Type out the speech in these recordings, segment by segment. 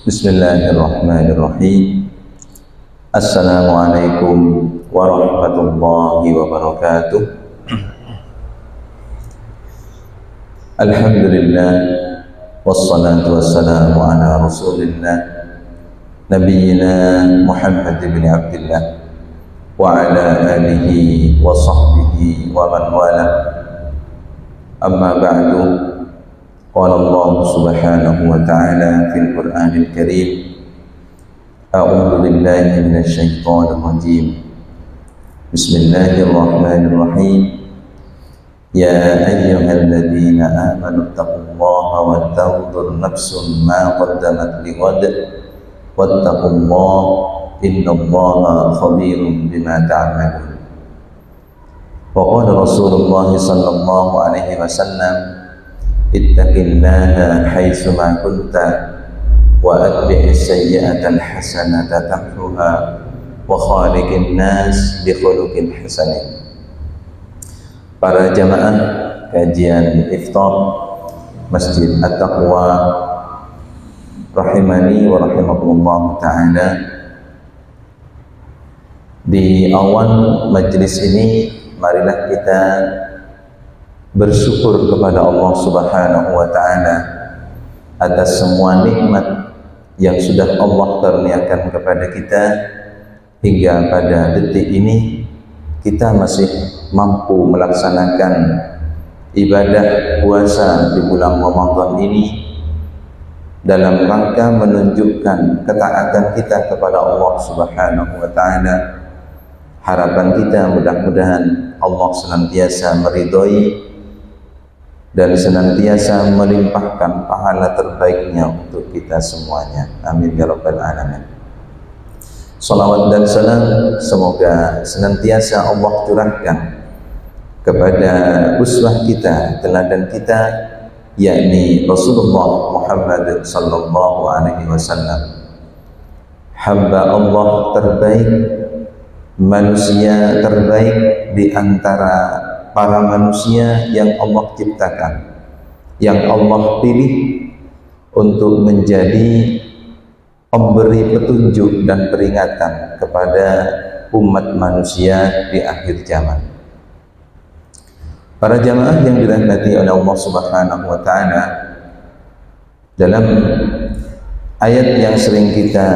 Bismillahirrahmanirrahim. Assalamualaikum warahmatullahi wabarakatuh. Alhamdulillah, wassalatu wassalamu ala rasulillah Nabiyyina Muhammad bin Abdillah wa ala alihi wa sahbihi wa man wala. Amma ba'du. Qala Allah subhanahu wa ta'ala fil Qur'anil Karim, a'udzu billahi minasy syaithanir rajim. Bismillahirrahmanirrahim. Ya ayyuhalladzina amanu taqullaha wa tanzur nafsun ma qaddamat lighad wattaqullaha innallaha khabirum bima ta'malun. Wa qala Rasulullah sallallahu alaihi wasallam, ittaqillaha haitsuma kunta wa atbi'is sayyi'atal hasanata tamhuha wa khaliqin nas bi khuluqin hasanin. Para jamaah kajian iftar Masjid At-Taqwa rahimani wa rahimakumullah ta'ala, di awal majlis ini marilah kita bersyukur kepada Allah subhanahu wa ta'ala atas semua nikmat yang sudah Allah karuniakan kepada kita hingga pada detik ini kita masih mampu melaksanakan ibadah puasa di bulan Ramadan ini dalam rangka menunjukkan ketaatan kita kepada Allah subhanahu wa ta'ala. Harapan kita mudah-mudahan Allah senantiasa meridhoi dan senantiasa melimpahkan pahala terbaiknya untuk kita semuanya. Amin ya rabbal alamin. Salawat dan salam semoga senantiasa Allah curahkan kepada uswah kita, teladan kita, yakni Rasulullah Muhammad sallallahu alaihi wasallam, hamba Allah terbaik, manusia terbaik di antara para manusia yang Allah ciptakan, yang Allah pilih untuk menjadi pemberi petunjuk dan peringatan kepada umat manusia di akhir zaman. Para jamaah yang dirahmati oleh Allah subhanahu wa ta'ala, dalam ayat yang sering kita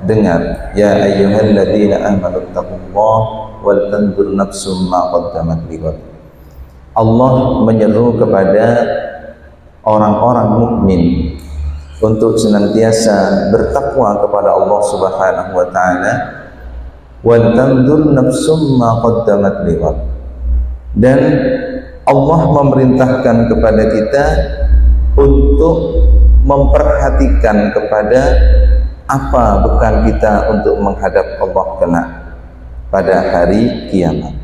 dengar, ya ayyuhalladzina amanu taqullaha wal tanzur nafsum ma qaddamat lighad. Allah menyeru kepada orang-orang mukmin untuk senantiasa bertakwa kepada Allah subhanahu wa ta'ala, wal tanzur nafsum ma qaddamat lighad, dan Allah memerintahkan kepada kita untuk memperhatikan kepada apa bekal kita untuk menghadap Allah kelak pada hari kiamat.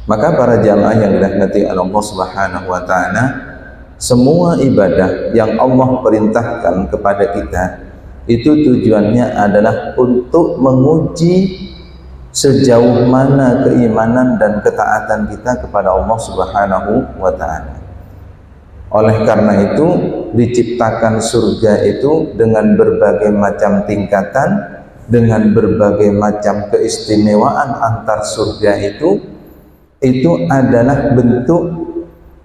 Maka para jamaah yang dirahmati Allah subhanahu wa ta'ala, semua ibadah yang Allah perintahkan kepada kita itu tujuannya adalah untuk menguji sejauh mana keimanan dan ketaatan kita kepada Allah subhanahu wa ta'ala. Oleh karena itu diciptakan surga itu dengan berbagai macam tingkatan, dengan berbagai macam keistimewaan antar surga itu adalah bentuk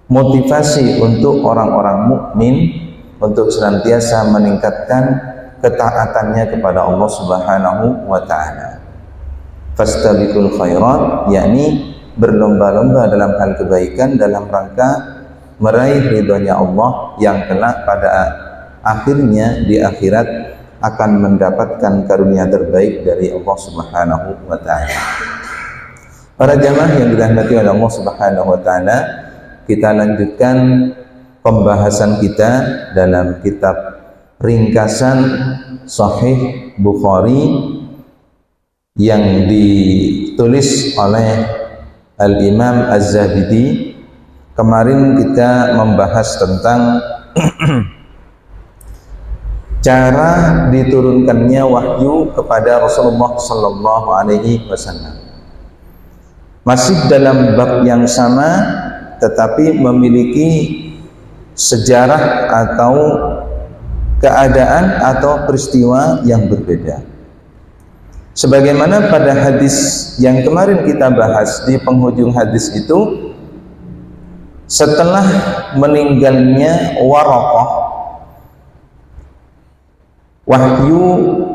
motivasi untuk orang-orang mukmin untuk senantiasa meningkatkan ketaatannya kepada Allah subhanahu wa ta'ala. Fastabiqul khairat, yakni berlomba-lomba dalam hal kebaikan dalam rangka meraih ridhonya Allah yang kelak pada akhirnya di akhirat akan mendapatkan karunia terbaik dari Allah subhanahu wa ta'ala. Para jamaah yang dirahmati oleh Allah subhanahu wa ta'ala, kita lanjutkan pembahasan kita dalam kitab ringkasan Sahih Bukhari yang ditulis oleh Al-Imam Az-Zabidi. Kemarin kita membahas tentang cara diturunkannya wahyu kepada Rasulullah sallallahu alaihi wasallam. Masih dalam bab yang sama tetapi memiliki sejarah atau keadaan atau peristiwa yang berbeda. Sebagaimana pada hadis yang kemarin kita bahas, di penghujung hadis itu, setelah meninggalnya Waraqah, wahyu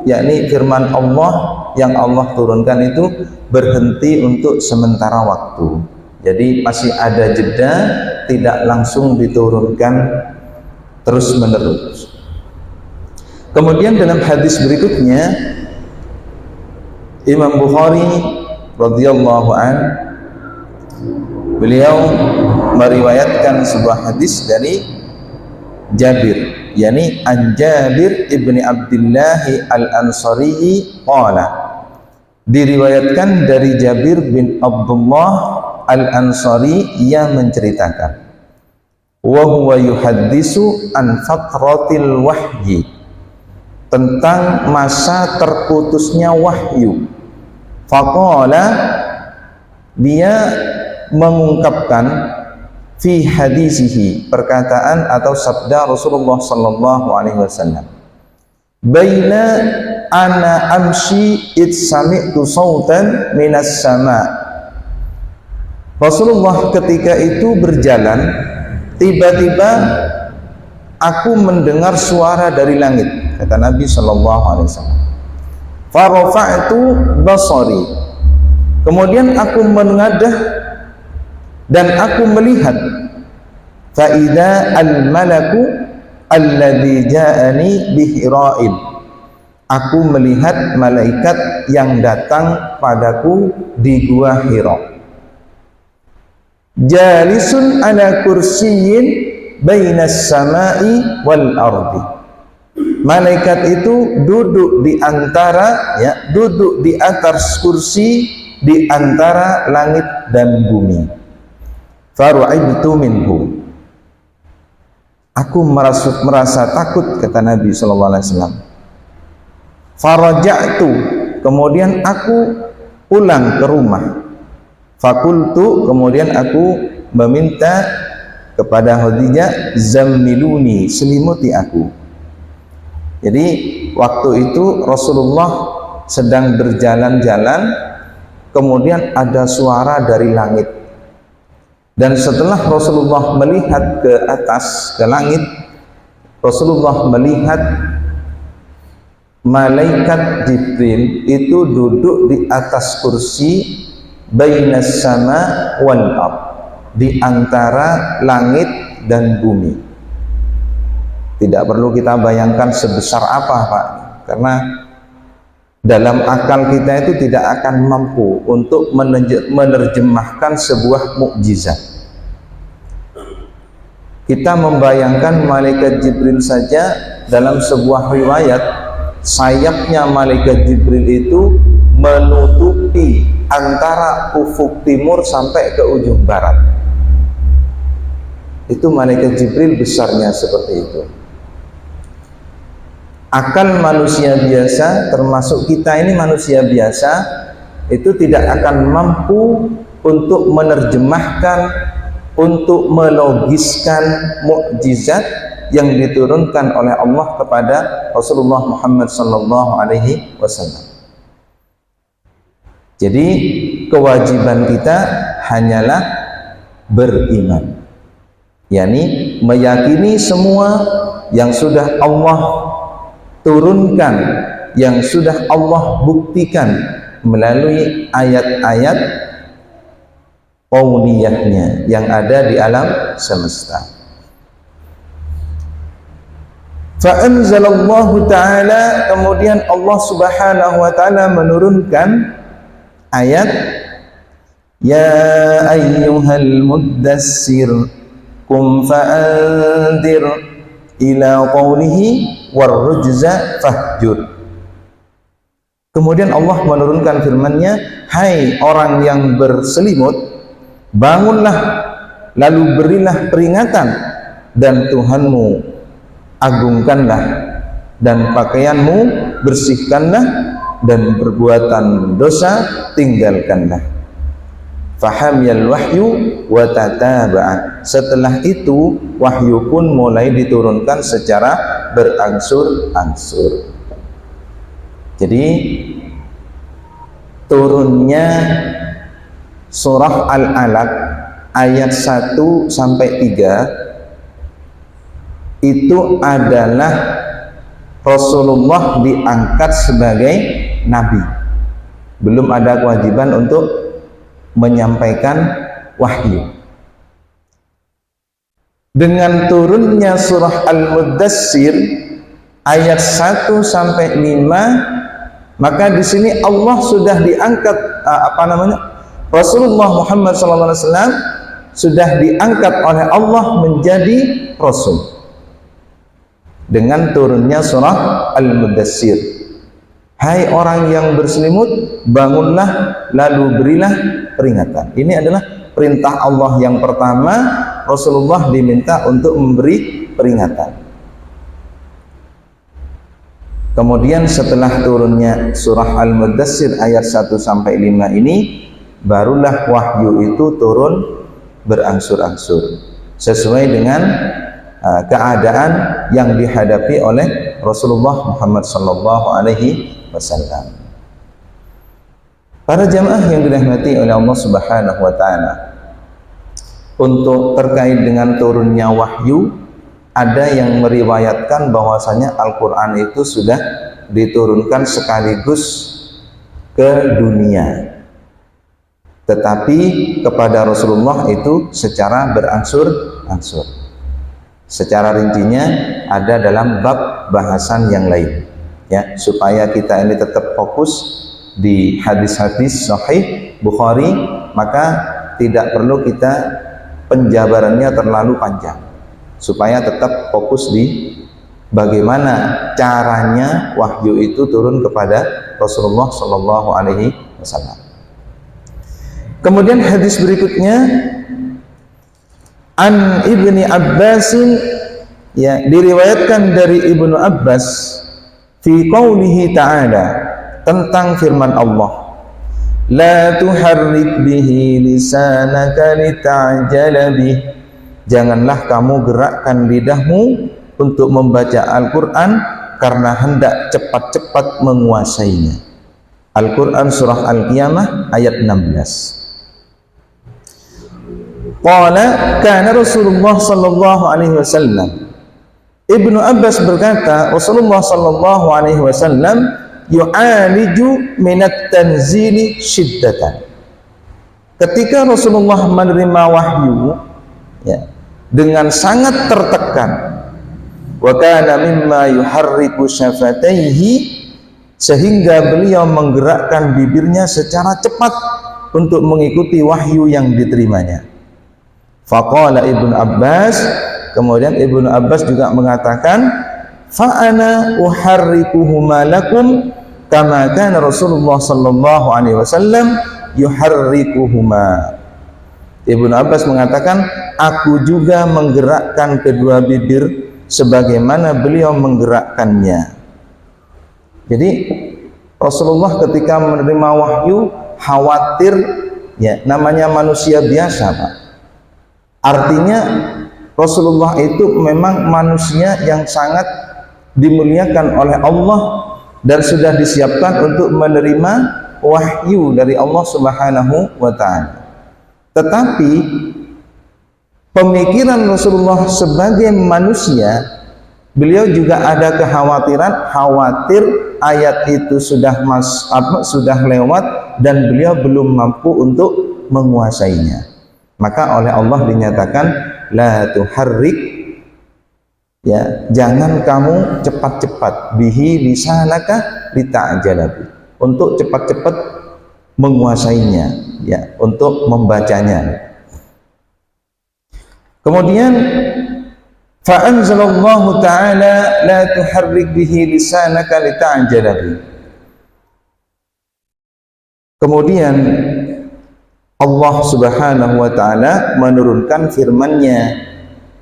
yakni firman Allah yang Allah turunkan itu berhenti untuk sementara waktu. Jadi masih ada jeda, tidak langsung diturunkan terus menerus. Kemudian dalam hadis berikutnya, Imam Bukhari radhiyallahu an, beliau meriwayatkan sebuah hadis dari Jabir, yakni an Jabir ibni Abdullah al-Ansari qala, diriwayatkan dari Jabir bin Abdullah al-Ansari yang menceritakan, wa huwa yuhaddisu an fatratil wahyi, tentang masa terputusnya wahyu. Faqala, dia mengungkapkan fi hadisihi, perkataan atau sabda Rasulullah sallallahu alaihi wasallam, baina ana amshi id sami'tu sautan minas sama. Rasulullah ketika itu berjalan, tiba-tiba aku mendengar suara dari langit, kata Nabi sallallahu alaihi wasallam. Farafa'tu basari, kemudian aku menengadah dan aku melihat, fa'idha al-malaku alladhi ja'ani bihira'il, aku melihat malaikat yang datang padaku di gua Hira, jalisun ala kursiyin bainas samai wal ardi. Malaikat itu duduk di antara, duduk di atas kursi di antara langit dan bumi. Faru'ibtu minhu, aku merasa takut, kata Nabi sallallahu alaihi wasallam. Faraja'tu, kemudian aku pulang ke rumah. Fakultu, kemudian aku meminta kepada Khadijah, zammiluni, selimuti aku. Jadi waktu itu Rasulullah sedang berjalan-jalan, kemudian ada suara dari langit, dan setelah Rasulullah melihat ke atas, ke langit, Rasulullah melihat malaikat Jibril itu duduk di atas kursi bainas sama wal ard, di antara langit dan bumi. Tidak perlu kita bayangkan sebesar apa, Pak, karena dalam akal kita itu tidak akan mampu untuk menerjemahkan sebuah mukjizat. Kita membayangkan malaikat Jibril saja, dalam sebuah riwayat sayapnya malaikat Jibril itu menutupi antara ufuk timur sampai ke ujung barat. Itu malaikat Jibril besarnya seperti itu. Akal manusia biasa, termasuk kita ini manusia biasa, itu tidak akan mampu untuk menerjemahkan, untuk melogiskan mukjizat yang diturunkan oleh Allah kepada Rasulullah Muhammad sallallahu alaihi wasallam. Jadi kewajiban kita hanyalah beriman, yakni meyakini semua yang sudah Allah turunkan, yang sudah Allah buktikan melalui ayat-ayat kauniyahnya yang ada di alam semesta. Fa'anzalallahu ta'ala, kemudian Allah subhanahu wa ta'ala menurunkan ayat, ya ayyuhal muddassir kum fa'andir, ila qawlihi warrujza fahjur. Kemudian Allah menurunkan firman-Nya, hai orang yang berselimut, bangunlah, lalu berilah peringatan, dan Tuhanmu agungkanlah, dan pakaianmu bersihkanlah, dan perbuatan dosa tinggalkanlah. Fahamyal wahyu wa tataba'a, setelah itu wahyu pun mulai diturunkan secara berangsur-angsur. Jadi turunnya surah Al-Alaq ayat 1 sampai 3 itu adalah Rasulullah diangkat sebagai nabi. Belum ada kewajiban untuk menyampaikan wahyu. Dengan turunnya surah Al-Muddatsir ayat 1 sampai 5, maka di sini Allah sudah diangkat Rasulullah Muhammad SAW sudah diangkat oleh Allah menjadi Rasul dengan turunnya surah Al-Muddatsir. Hai orang yang berselimut, bangunlah lalu berilah peringatan. Ini adalah perintah Allah yang pertama. Rasulullah diminta untuk memberi peringatan. Kemudian setelah turunnya surah Al-Muddatsir ayat 1 sampai 5 ini, barulah wahyu itu turun berangsur-angsur sesuai dengan keadaan yang dihadapi oleh Rasulullah Muhammad sallallahu alaihi wasallam. Para jamaah yang dirahmati oleh Allah Subhanahu wa taala, untuk terkait dengan turunnya wahyu, ada yang meriwayatkan bahwasanya Al-Quran itu sudah diturunkan sekaligus ke dunia, tetapi kepada Rasulullah itu secara berangsur-angsur. Secara rincinya ada dalam bab bahasan yang lain, ya, supaya kita ini tetap fokus di hadis-hadis sahih Bukhari, maka tidak perlu kita penjabarannya terlalu panjang, supaya tetap fokus di bagaimana caranya wahyu itu turun kepada Rasulullah Shallallahu Alaihi Wasallam. Kemudian hadis berikutnya, an Ibni Abbasin, ya, diriwayatkan dari Ibnu Abbas fi qaulihi ta'ala, tentang firman Allah, la tuharrik bihi lisanaka lita'jala bih, janganlah kamu gerakkan lidahmu untuk membaca Al-Quran karena hendak cepat-cepat menguasainya. Al-Quran surah Al-Qiyamah ayat 16. Qala kana Rasulullah sallallahu alaihi wasallam, Ibnu Abbas berkata, Rasulullah sallallahu alaihi wasallam yu'aliju minat tanzili syiddatan. Ketika Rasulullah menerima wahyu, ya, dengan sangat tertekan, wa kana mimma yuharriku syafataihi, sehingga beliau menggerakkan bibirnya secara cepat untuk mengikuti wahyu yang diterimanya. Faqala Ibnu Abbas, kemudian Ibnu Abbas juga mengatakan, fa ana uharrikuhuma lakum kama kana Rasulullah sallallahu alaihi wasallam yuharrikuhuma. Ibnu Abbas mengatakan, aku juga menggerakkan kedua bibir sebagaimana beliau menggerakkannya. Jadi Rasulullah ketika menerima wahyu khawatir, ya, namanya manusia biasa, Pak. Artinya Rasulullah itu memang manusia yang sangat dimuliakan oleh Allah dan sudah disiapkan untuk menerima wahyu dari Allah Subhanahu wa ta'ala. Tetapi pemikiran Rasulullah sebagai manusia, beliau juga ada kekhawatiran, khawatir ayat itu sudah lewat dan beliau belum mampu untuk menguasainya. Maka oleh Allah dinyatakan la tuharrik, ya, jangan kamu cepat-cepat bihi lisanaka lita'jala bi, untuk cepat-cepat menguasainya, ya, untuk membacanya. Kemudian fa anzalallahu ta'ala la tuharrik bihi lisanaka lita'jala bi. Kemudian Allah Subhanahu wa ta'ala menurunkan firman-Nya,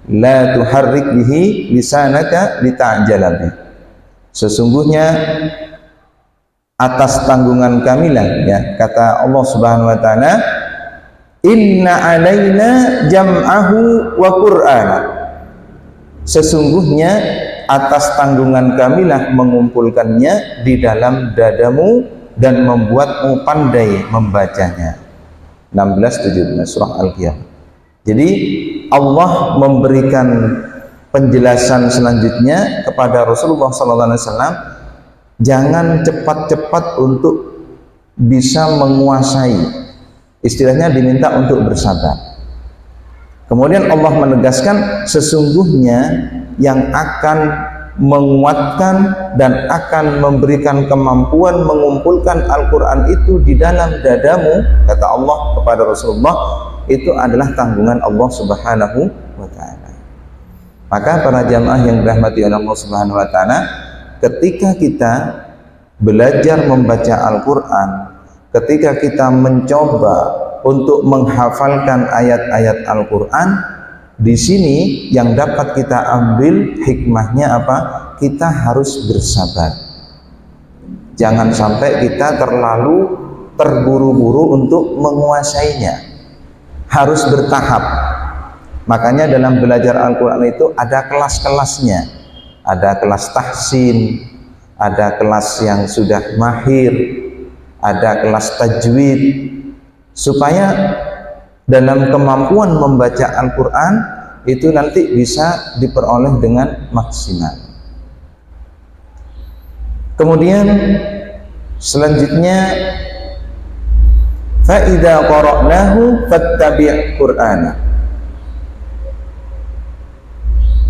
la tuharrik bihi lisanaka lita'jala bi. Sesungguhnya atas tanggungan kamilah, ya, kata Allah Subhanahu wa ta'ala, inna alaina jam'ahu wa qur'ana. Sesungguhnya atas tanggungan kamilah mengumpulkannya di dalam dadamu dan membuatmu pandai membacanya. 16-17 surah Al-Qiyamah. Jadi Allah memberikan penjelasan selanjutnya kepada Rasulullah SAW, jangan cepat-cepat untuk bisa menguasai. Istilahnya diminta untuk bersabar. Kemudian Allah menegaskan sesungguhnya yang akan menguatkan dan akan memberikan kemampuan mengumpulkan Al-Quran itu di dalam dadamu, kata Allah kepada Rasulullah, itu adalah tanggungan Allah Subhanahu wa ta'ala. Maka para jamaah yang dirahmati oleh Allah Subhanahu wa ta'ala, ketika kita belajar membaca Al-Quran, ketika kita mencoba untuk menghafalkan ayat-ayat Al-Quran, di sini yang dapat kita ambil hikmahnya apa? Kita harus bersabar. Jangan sampai kita terlalu terburu-buru untuk menguasainya. Harus bertahap. Makanya dalam belajar Al-Quran itu ada kelas-kelasnya. Ada kelas tahsin, ada kelas yang sudah mahir, ada kelas tajwid, supaya dalam kemampuan membaca Al-Quran itu nanti bisa diperoleh dengan maksimal. Kemudian selanjutnya, فَإِذَا قَرَأْنَاهُ فَاتَّبِعْ قُرْآنَهُ.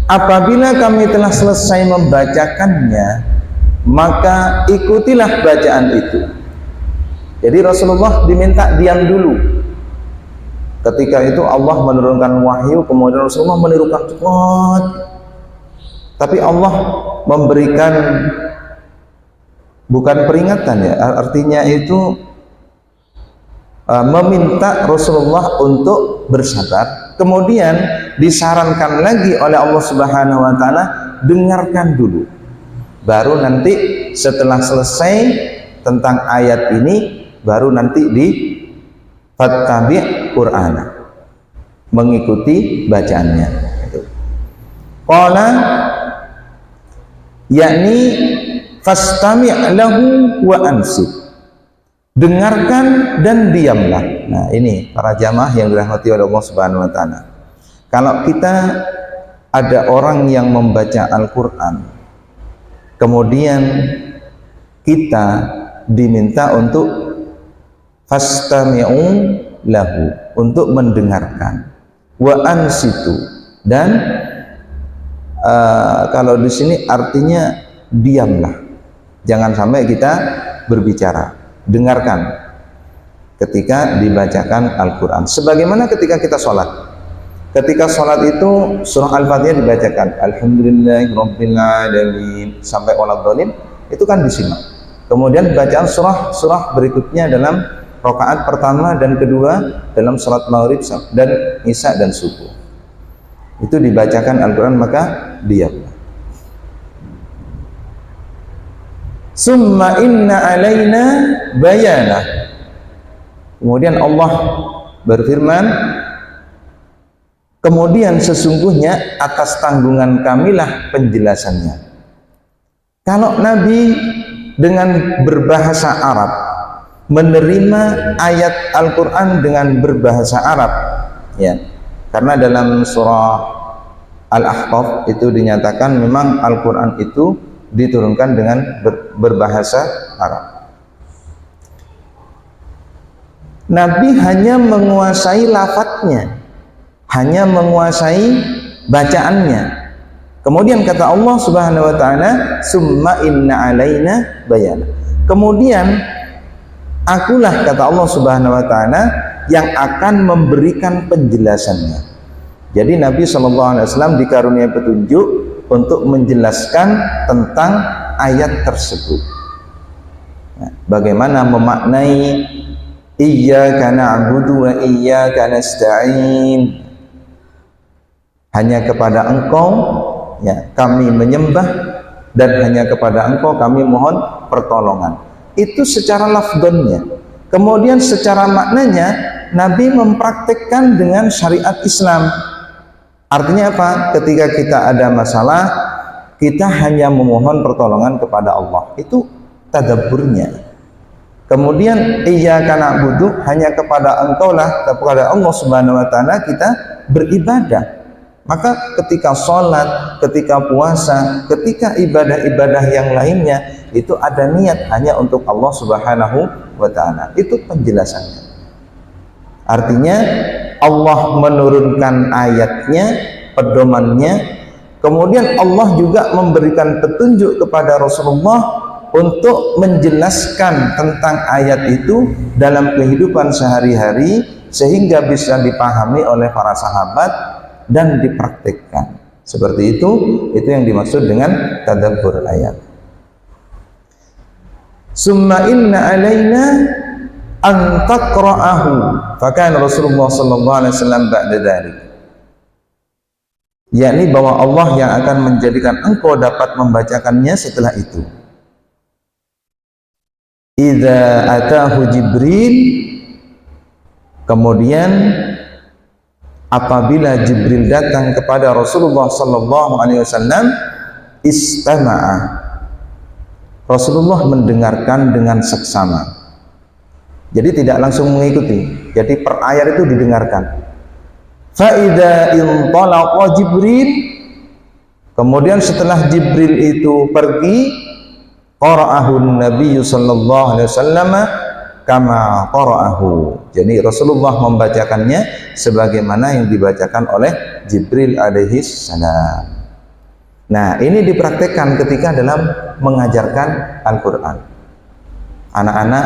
Apabila kami telah selesai membacakannya, maka ikutilah bacaan itu. Jadi Rasulullah diminta diam dulu. Ketika itu Allah menurunkan wahyu, kemudian Rasulullah menirukan cepat. Tapi Allah memberikan bukan peringatan ya, artinya itu meminta Rasulullah untuk bersabar. Kemudian disarankan lagi oleh Allah Subhanahu wa ta'ala, dengarkan dulu. Baru nanti setelah selesai tentang ayat ini, baru nanti di fattabi' Qur'ana, mengikuti bacaannya. Qala yakni fastami' lahu wa ansit, dengarkan dan diamlah. Nah ini para jamaah yang dirahmati oleh Allah Subhanahu wa ta'ala, kalau kita ada orang yang membaca Al-Quran, kemudian kita diminta untuk fastami'u lahu, untuk mendengarkan, wa ansitu, dan kalau di sini artinya diamlah, jangan sampai kita berbicara, dengarkan ketika dibacakan Al-Quran. Sebagaimana ketika kita sholat, ketika sholat itu surah Al-Fatihah dibacakan, Alhamdulillahirabbil alamin sampai waladhdallin, itu kan disimak. Kemudian bacaan surah berikutnya dalam rakaat pertama dan kedua dalam salat maghrib dan isya dan subuh, itu dibacakan Al-Quran, maka diam. Summa inna alaina bayana. Kemudian Allah berfirman, kemudian sesungguhnya atas tanggungan kamilah penjelasannya. Kalau Nabi dengan berbahasa Arab menerima ayat Al-Quran dengan berbahasa Arab, ya, karena dalam surah Al-Ahqaf itu dinyatakan memang Al-Quran itu diturunkan dengan berbahasa Arab. Nabi hanya menguasai lafadznya, hanya menguasai bacaannya. Kemudian kata Allah Subhanahu wa ta'ala, summa inna alaina bayana. Kemudian akulah, kata Allah Subhanahu wa ta'ala, yang akan memberikan penjelasannya. Jadi Nabi SAW dikaruniai petunjuk untuk menjelaskan tentang ayat tersebut. Nah, bagaimana memaknai iyyaka na'budu wa iyyaka nasta'in, hanya kepada Engkau ya kami menyembah, dan hanya kepada Engkau kami mohon pertolongan. Itu secara lafdznya. Kemudian secara maknanya Nabi mempraktekkan dengan syariat Islam. Artinya apa? Ketika kita ada masalah, kita hanya memohon pertolongan kepada Allah. Itu tadabburnya. Kemudian iyyaka na'budu, hanya kepada Engkaulah, kepada Allah Subhanahu wa taala kita beribadah. Maka ketika sholat, ketika puasa, ketika ibadah-ibadah yang lainnya, itu ada niat hanya untuk Allah Subhanahu wa ta'ala. Itu penjelasannya. Artinya Allah menurunkan ayatnya, pedomannya, kemudian Allah juga memberikan petunjuk kepada Rasulullah untuk menjelaskan tentang ayat itu dalam kehidupan sehari-hari sehingga bisa dipahami oleh para sahabat dan dipraktikkan. Seperti itu yang dimaksud dengan tadabbur ayat. Summa inna alaina an taqra'ahu, fakana Rasulullah sallallahu alaihi wasallam ba'da dzalik. Yakni bahwa Allah yang akan menjadikan engkau dapat membacakannya setelah itu. Idza atahu Jibril, kemudian apabila Jibril datang kepada Rasulullah sallallahu alaihi wasallam, istama'a, Rasulullah mendengarkan dengan seksama. Jadi tidak langsung mengikuti, jadi per ayat itu didengarkan. Fa idza intalaqa Jibril, kemudian setelah Jibril itu pergi, qara'ahu Nabi sallallahu alaihi wasallam kama qara'ahu. Jadi Rasulullah membacakannya sebagaimana yang dibacakan oleh Jibril alaihi salam. Nah, ini dipraktekkan ketika dalam mengajarkan Al-Qur'an. Anak-anak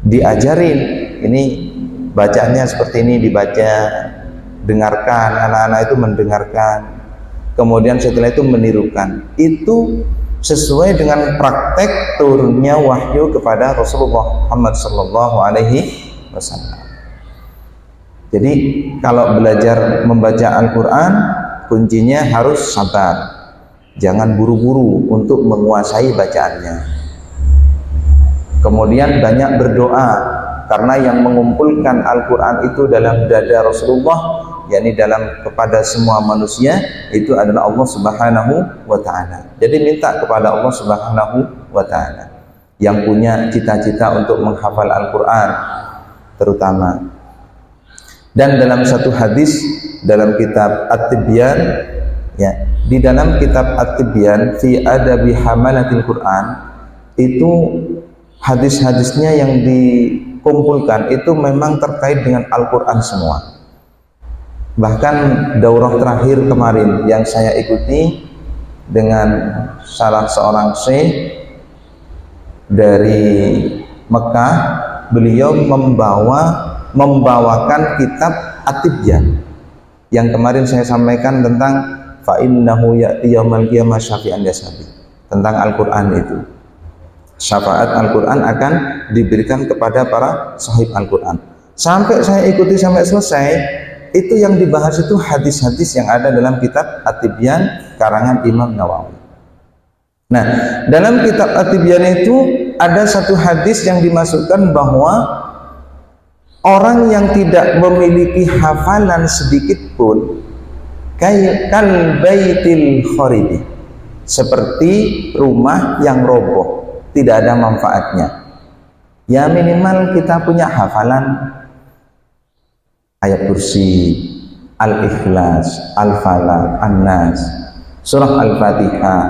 diajarin, ini bacanya seperti ini, dibaca, dengarkan, anak-anak itu mendengarkan, kemudian setelah itu menirukan. Itu sesuai dengan praktek turunnya wahyu kepada Rasulullah Muhammad sallallahu alaihi wasallam. Jadi kalau belajar membaca Al-Qur'an, kuncinya harus sabar. Jangan buru-buru untuk menguasai bacaannya. Kemudian banyak berdoa, karena yang mengumpulkan Al-Qur'an itu dalam dada Rasulullah, yakni dalam kepada semua manusia, itu adalah Allah Subhanahu wa ta'ala. Jadi minta kepada Allah Subhanahu wa ta'ala yang punya cita-cita untuk menghafal Al-Qur'an terutama. Dan dalam satu hadis dalam kitab At-Tibyan, ya, di dalam kitab At-Tibyan fi adabi hamalatil Qur'an, itu hadis-hadisnya yang dikumpulkan itu memang terkait dengan Al-Qur'an semua. Bahkan daurah terakhir kemarin yang saya ikuti dengan salah seorang syekh dari Mekah, beliau membawakan kitab At-Tibyan yang kemarin saya sampaikan tentang fa innahu ya'ti yaumal qiyamah syafi'an yasabi, tentang Al-Qur'an itu. Syafaat Al-Qur'an akan diberikan kepada para sahib Al-Qur'an. Sampai saya ikuti sampai selesai, itu yang dibahas itu hadis-hadis yang ada dalam kitab At-Tibyan karangan Imam Nawawi. Nah, dalam kitab At-Tibyan itu ada satu hadis yang dimasukkan bahwa orang yang tidak memiliki hafalan sedikit pun kal baitil kharibi, seperti rumah yang roboh, tidak ada manfaatnya. Ya minimal kita punya hafalan ayat kursi, Al-Ikhlas, Al-Falaq, An-Nas, surah Al-Fatihah,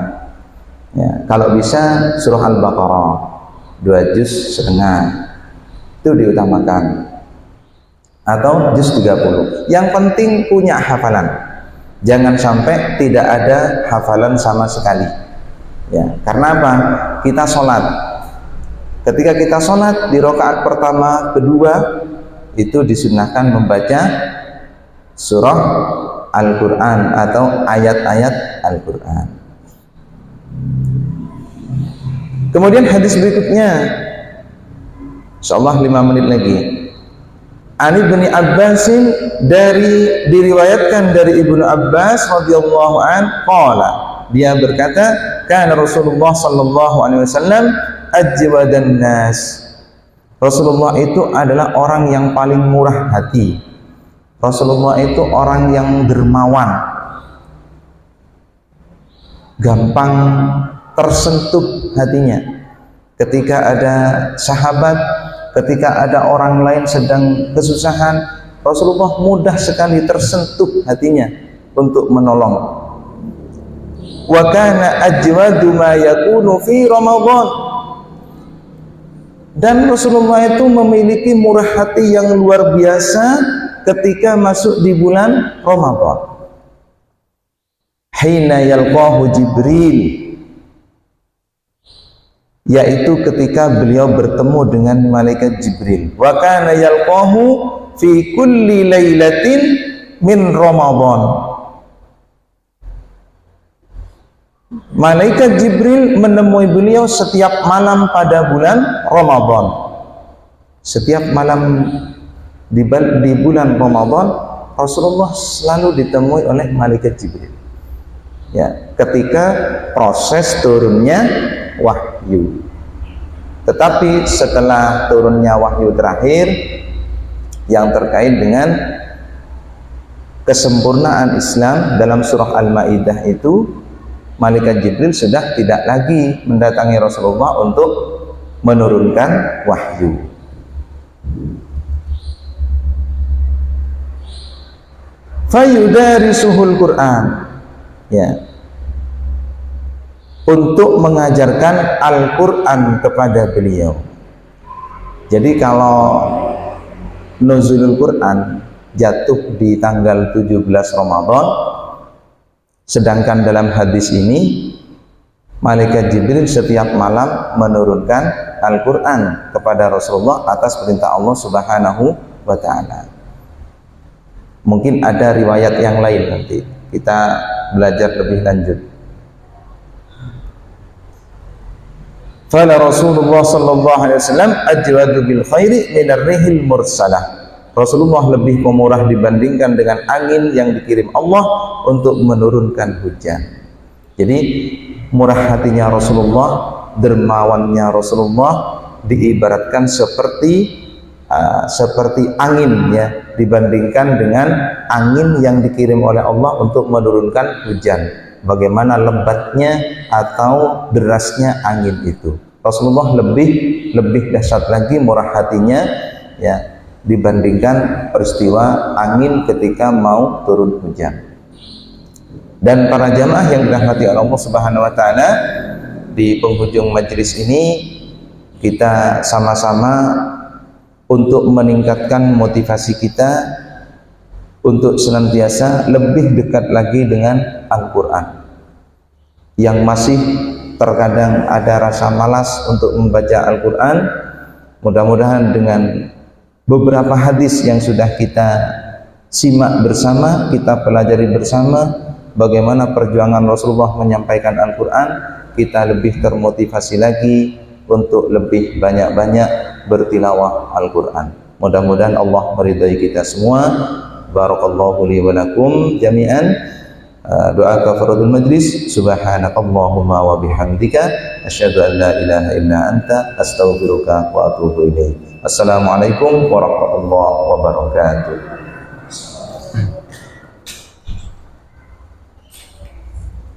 ya, kalau bisa surah Al-Baqarah 2 juz setengah, itu diutamakan, atau juz 30. Yang penting punya hafalan, jangan sampai tidak ada hafalan sama sekali, ya. Karena apa? Kita sholat, ketika kita sholat di rakaat pertama, kedua, itu disunahkan membaca surah Al-Quran atau ayat-ayat Al-Quran. Kemudian hadis berikutnya, insyaallah 5 menit lagi. Ani bin Abbasin, diriwayatkan dari Ibnu Abbas radhiyallahu an qala, dia berkata, kana Rasulullah sallallahu alaihi wasallam ajwadan nas. Rasulullah itu adalah orang yang paling murah hati. Rasulullah itu orang yang dermawan. gampang tersentuh hatinya. Ketika ada sahabat, ketika ada orang lain sedang kesusahan, Rasulullah mudah sekali tersentuh hatinya untuk menolong. Wa kana ajwadu ma yakunu fi Ramadan. Dan Rasulullah itu memiliki murah hati yang luar biasa ketika masuk di bulan Ramadan. Hina yalqahu Jibril, yaitu ketika beliau bertemu dengan malaikat Jibril. Wa kana yalqahu fi kulli lailatin min Ramadan. Malaikat Jibril menemui beliau setiap malam pada bulan Ramadan. Setiap malam di bulan Ramadan, Rasulullah selalu ditemui oleh malaikat Jibril. Ya, ketika proses turunnya wahyu. Tetapi setelah turunnya wahyu terakhir yang terkait dengan kesempurnaan Islam dalam surah Al-Maidah itu, malaikat Jibril sudah tidak lagi mendatangi Rasulullah untuk menurunkan wahyu. Fayudarisuhul Quran, ya, untuk mengajarkan Al-Quran kepada beliau. Jadi kalau nuzulul Quran jatuh di tanggal 17 Ramadan, sedangkan dalam hadis ini malaikat Jibril setiap malam menurunkan Al-Quran kepada Rasulullah atas perintah Allah Subhanahu wa Ta'ala. Mungkin ada riwayat yang lain, nanti kita belajar lebih lanjut. Fala Rasulullah sallallahu alaihi wasallam ajwadu bil khairi minar rihil mursalah. Rasulullah lebih pemurah dibandingkan dengan angin yang dikirim Allah untuk menurunkan hujan. Jadi murah hatinya Rasulullah, dermawannya Rasulullah diibaratkan seperti angin, ya, dibandingkan dengan angin yang dikirim oleh Allah untuk menurunkan hujan. Bagaimana lebatnya atau derasnya angin itu. Rasulullah lebih dahsyat lagi murah hatinya, ya, dibandingkan peristiwa angin ketika mau turun hujan. Dan para jamaah yang dirahmati Allah Subhanahu wa Ta'ala, di penghujung majelis ini kita sama-sama untuk meningkatkan motivasi kita untuk senantiasa lebih dekat lagi dengan Al-Quran. Yang masih terkadang ada rasa malas untuk membaca Al-Quran, mudah-mudahan dengan beberapa hadis yang sudah kita simak bersama, kita pelajari bersama bagaimana perjuangan Rasulullah menyampaikan Al-Quran, kita lebih termotivasi lagi untuk lebih banyak-banyak bertilawah Al-Quran. Mudah-mudahan Allah meridai kita semua. Barakallahu li wa lakum jami'an. Doa kafaratul majlis. Subhanakallahumma wa bihamdika asyhadu an la ilaha illa anta astaghfiruka wa atubu ilaik. Assalamualaikum warahmatullahi wabarakatuh.